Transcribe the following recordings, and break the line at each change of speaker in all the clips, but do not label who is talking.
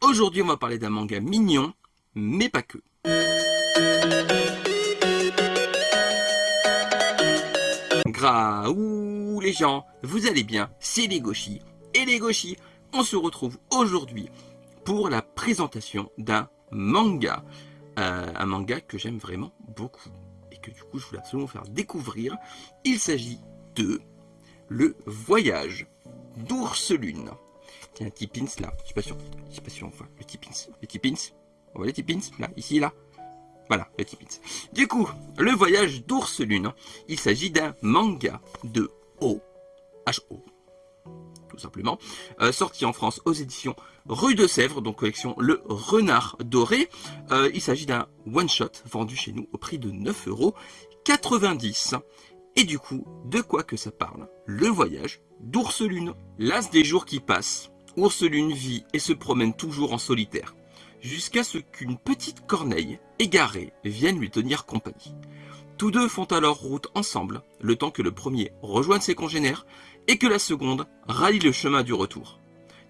Aujourd'hui, on va parler d'un manga mignon, mais pas que. Graouh les gens, vous allez bien, c'est les Gauchis. Et les Gauchis, on se retrouve aujourd'hui pour la présentation d'un manga. Un manga que j'aime vraiment beaucoup et que du coup je voulais absolument faire découvrir. Il s'agit de Le Voyage d'Ours Lune. Tiens, un petit pins là, je suis pas sûr on voit le petit pins. On voit le petit pins là, ici là. Voilà, le petit pins. Du coup, Le Voyage d'Ours Lune, il s'agit d'un manga de H.O. tout simplement, sorti en France aux éditions Rue de Sèvres, donc collection Le Renard Doré. Il s'agit d'un one-shot vendu chez nous au prix de 9,90 €. Et du coup, de quoi que ça parle? Le voyage d'Ours Lune. Las des jours qui passent, Ours Lune vit et se promène toujours en solitaire, jusqu'à ce qu'une petite corneille égarée vienne lui tenir compagnie. Tous deux font alors route ensemble, le temps que le premier rejoigne ses congénères et que la seconde rallie le chemin du retour.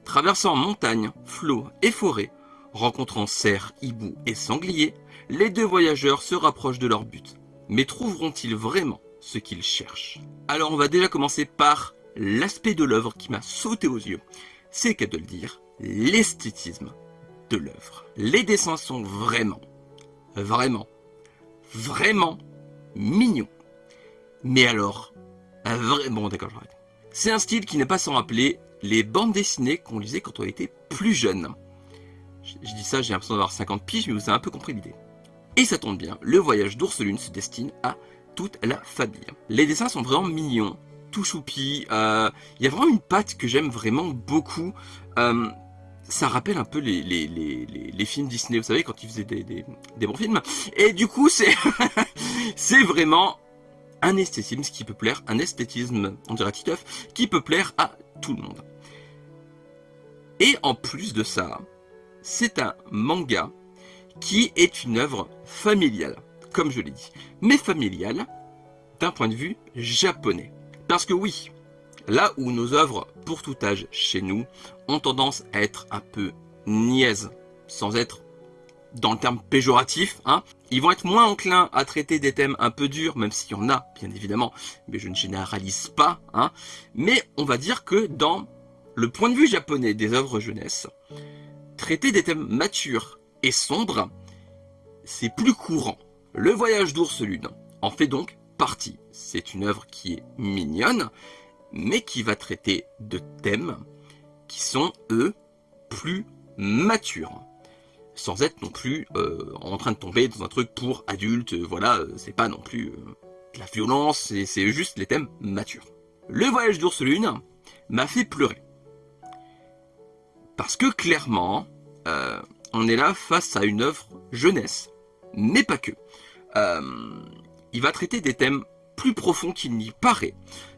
Traversant montagnes, flots et forêts, rencontrant cerfs, hiboux et sangliers, les deux voyageurs se rapprochent de leur but. Mais trouveront-ils vraiment ce qu'ils cherchent? Alors on va déjà commencer par l'aspect de l'œuvre qui m'a sauté aux yeux. C'est le cas de le dire, l'esthétisme de l'œuvre. Les dessins sont vraiment mignons. Mais alors, bon d'accord, j'arrête. C'est un style qui n'est pas sans rappeler les bandes dessinées qu'on lisait quand on était plus jeune. Je dis ça, j'ai l'impression d'avoir 50 piges, mais vous avez un peu compris l'idée. Et ça tombe bien, Le Voyage d'Ours Lune se destine à toute la famille. Les dessins sont vraiment mignons, tout choupi. Il y a vraiment une patte que j'aime vraiment beaucoup. Ça rappelle un peu les films Disney, vous savez, quand ils faisaient des bons films. Et du coup, c'est c'est vraiment un esthétisme qui peut plaire, on dirait Titeuf, qui peut plaire à tout le monde. Et en plus de ça, c'est un manga qui est une œuvre familiale, comme je l'ai dit. Mais familiale d'un point de vue japonais. Parce que oui, là où nos œuvres pour tout âge chez nous ont tendance à être un peu niaises, sans être dans le terme péjoratif, ils vont être moins enclins à traiter des thèmes un peu durs, même s'il y en a, bien évidemment, mais je ne généralise pas, mais on va dire que dans le point de vue japonais des œuvres jeunesse, traiter des thèmes matures et sombres, c'est plus courant. Le Voyage d'Ours Lune en fait donc partie. C'est une œuvre qui est mignonne, mais qui va traiter de thèmes qui sont, eux, plus matures. Sans être non plus en train de tomber dans un truc pour adultes, voilà, c'est pas non plus de la violence, c'est juste les thèmes matures. Le Voyage d'Ours Lune m'a fait pleurer. Parce que clairement, on est là face à une œuvre jeunesse, mais pas que. Il va traiter des thèmes plus profonds qu'il n'y paraît,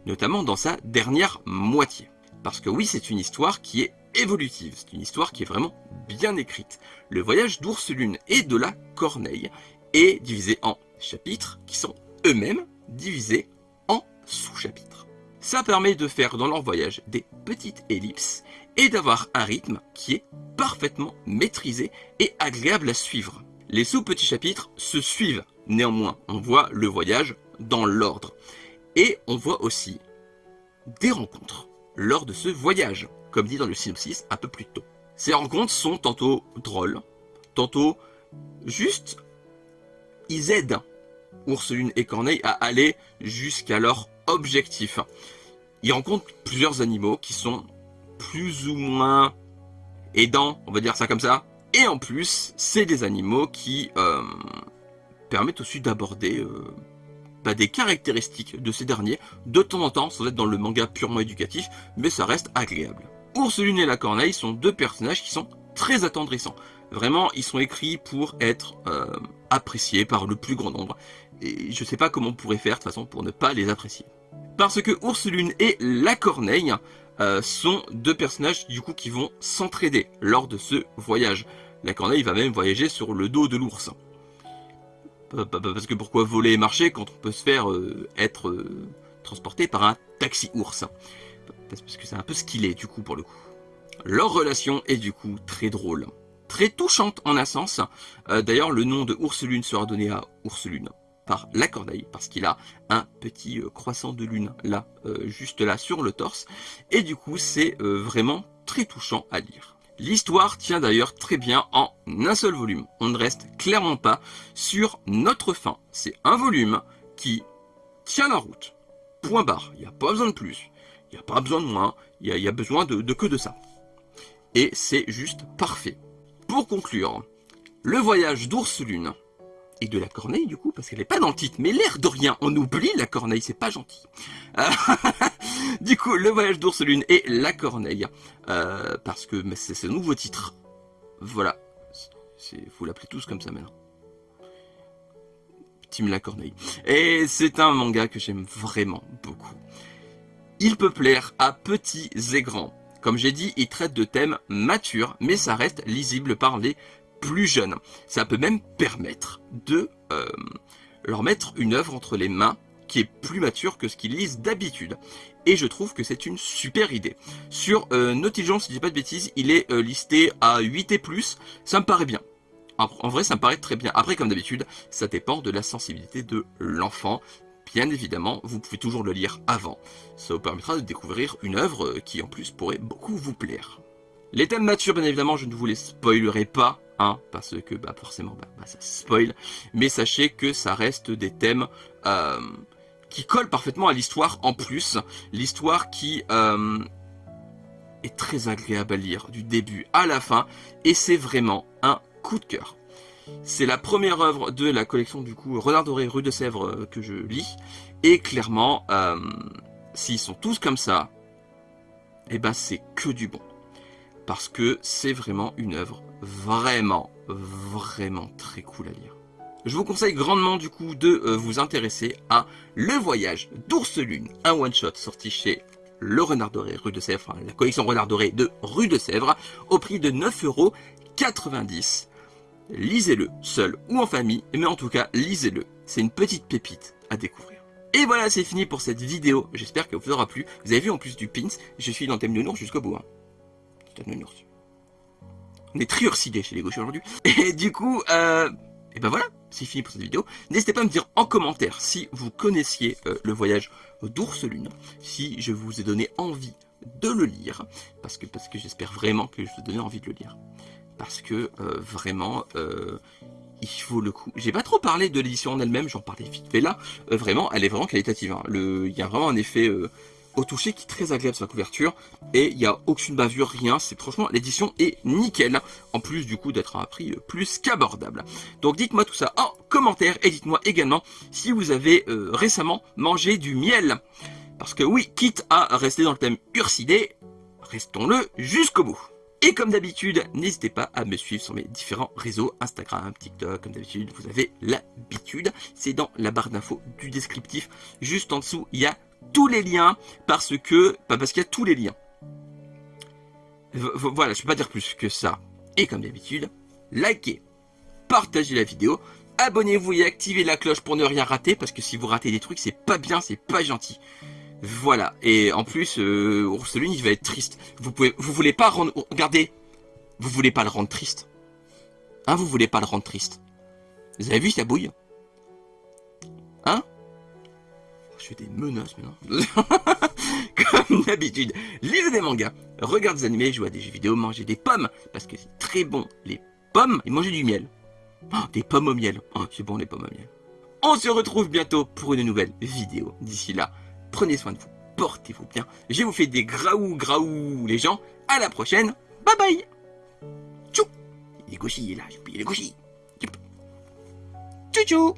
notamment dans sa dernière moitié. Parce que oui, c'est une histoire qui est évolutive, c'est une histoire qui est vraiment bien écrite. Le Voyage d'Ours Lune et de la Corneille est divisé en chapitres qui sont eux-mêmes divisés en sous-chapitres. Ça permet de faire dans leur voyage des petites ellipses et d'avoir un rythme qui est parfaitement maîtrisé et agréable à suivre. Les sous-petits chapitres se suivent néanmoins, on voit le voyage dans l'ordre. Et on voit aussi des rencontres lors de ce voyage, comme dit dans le synopsis un peu plus tôt. Ces rencontres sont tantôt drôles, tantôt juste, ils aident Ours Lune et Corneille à aller jusqu'à leur objectif. Ils rencontrent plusieurs animaux qui sont plus ou moins aidants, on va dire ça comme ça. Et en plus, c'est des animaux qui permettent aussi d'aborder des caractéristiques de ces derniers de temps en temps, sans être dans le manga purement éducatif, mais ça reste agréable. Ours Lune et la Corneille sont deux personnages qui sont très attendrissants. Vraiment, ils sont écrits pour être appréciés par le plus grand nombre. Et je sais pas comment on pourrait faire de toute façon pour ne pas les apprécier. Parce que Ours Lune et la Corneille sont deux personnages du coup qui vont s'entraider lors de ce voyage. La Corneille va même voyager sur le dos de l'ours. Parce que pourquoi voler et marcher quand on peut se faire être transporté par un taxi ours? Parce que c'est un peu ce qu'il est du coup pour le coup. Leur relation est du coup très drôle. très touchante en un sens. D'ailleurs, le nom de Ourselune sera donné à Ourselune par la corneille, parce qu'il a un petit croissant de lune là, juste là sur le torse. Et du coup, c'est vraiment très touchant à lire. L'histoire tient d'ailleurs très bien en un seul volume. On ne reste clairement pas sur notre fin. C'est un volume qui tient la route. Point barre. Il n'y a pas besoin de plus. Il n'y a pas besoin de moins. Il y a besoin de que de ça. Et c'est juste parfait. Pour conclure, le voyage d'Ourselune et de la corneille du coup, parce qu'elle n'est pas dans le titre, mais l'air de rien, on oublie la corneille, c'est pas gentil. Du coup, le voyage d'Ourselune et la corneille, parce que c'est ce nouveau titre. Voilà, vous l'appelez tous comme ça maintenant. Team la corneille. Et c'est un manga que j'aime vraiment beaucoup. Il peut plaire à petits et grands. Comme j'ai dit, il traite de thèmes matures, mais ça reste lisible par les plus jeunes. Ça peut même permettre de leur mettre une œuvre entre les mains qui est plus mature que ce qu'ils lisent d'habitude. Et je trouve que c'est une super idée. Sur Nautilus, si je dis pas de bêtises, il est listé à 8 et plus. Ça me paraît bien. En vrai, ça me paraît très bien. Après, comme d'habitude, ça dépend de la sensibilité de l'enfant. Bien évidemment, vous pouvez toujours le lire avant. Ça vous permettra de découvrir une œuvre qui, en plus, pourrait beaucoup vous plaire. Les thèmes matures, bien évidemment, je ne vous les spoilerai pas, hein, parce que forcément, ça spoil. Mais sachez que ça reste des thèmes qui collent parfaitement à l'histoire en plus. L'histoire qui est très agréable à lire, du début à la fin. Et c'est vraiment un coup de cœur. C'est la première œuvre de la collection du coup Renard Doré Rue de Sèvres que je lis. Et clairement, s'ils sont tous comme ça, et c'est que du bon. Parce que c'est vraiment une œuvre vraiment très cool à lire. Je vous conseille grandement du coup de vous intéresser à Le Voyage d'Ourselune, un one-shot sorti chez Le Renard Doré Rue de Sèvres, enfin, la collection Renard Doré de Rue de Sèvres, au prix de 9,90 €. Lisez-le, seul ou en famille, mais en tout cas, lisez-le. C'est une petite pépite à découvrir. Et voilà, c'est fini pour cette vidéo. J'espère qu'elle vous aura plu. Vous avez vu en plus du pins, je suis dans le thème de nounours jusqu'au bout. Hein. On est très ursidés chez les gauchers aujourd'hui. Et du coup, et voilà, c'est fini pour cette vidéo. N'hésitez pas à me dire en commentaire si vous connaissiez le voyage d'Ourselune, si je vous ai donné envie de le lire, parce que j'espère vraiment que je vous ai donné envie de le lire. Parce que vraiment, il faut le coup. J'ai pas trop parlé de l'édition en elle-même, j'en parlais vite. Mais là, vraiment, elle est vraiment qualitative. Hein. Il y a vraiment un effet au toucher qui est très agréable sur la couverture. Et il n'y a aucune bavure, rien. C'est franchement, l'édition est nickel. En plus du coup d'être à un prix plus qu'abordable. Donc dites-moi tout ça en commentaire. Et dites-moi également si vous avez récemment mangé du miel. Parce que oui, quitte à rester dans le thème ursidé, restons-le jusqu'au bout. Et comme d'habitude, n'hésitez pas à me suivre sur mes différents réseaux, Instagram, TikTok, comme d'habitude, vous avez l'habitude. C'est dans la barre d'infos du descriptif. Juste en dessous, il y a tous les liens, parce qu'il y a tous les liens. Voilà, je ne peux pas dire plus que ça. Et comme d'habitude, likez, partagez la vidéo, abonnez-vous et activez la cloche pour ne rien rater, parce que si vous ratez des trucs, c'est pas bien, c'est pas gentil. Voilà, et en plus, Ourselune, il va être triste. Vous voulez pas rendre... Regardez, vous voulez pas le rendre triste. Hein, vous voulez pas le rendre triste. Vous avez vu, ça bouille. Hein? Je fais des menaces maintenant. Comme d'habitude, lisez des mangas, regardez des animés, jouez à des jeux vidéo, mangez des pommes, parce que c'est très bon, les pommes, et mangez du miel. Oh, des pommes au miel. Oh, c'est bon, les pommes au miel. On se retrouve bientôt pour une nouvelle vidéo. D'ici là, prenez soin de vous, portez-vous bien. Je vous fais des graou les gens. À la prochaine. Bye bye. Tchou. Les gauchis là, j'ai oublié les gauchis. Tchou tchou.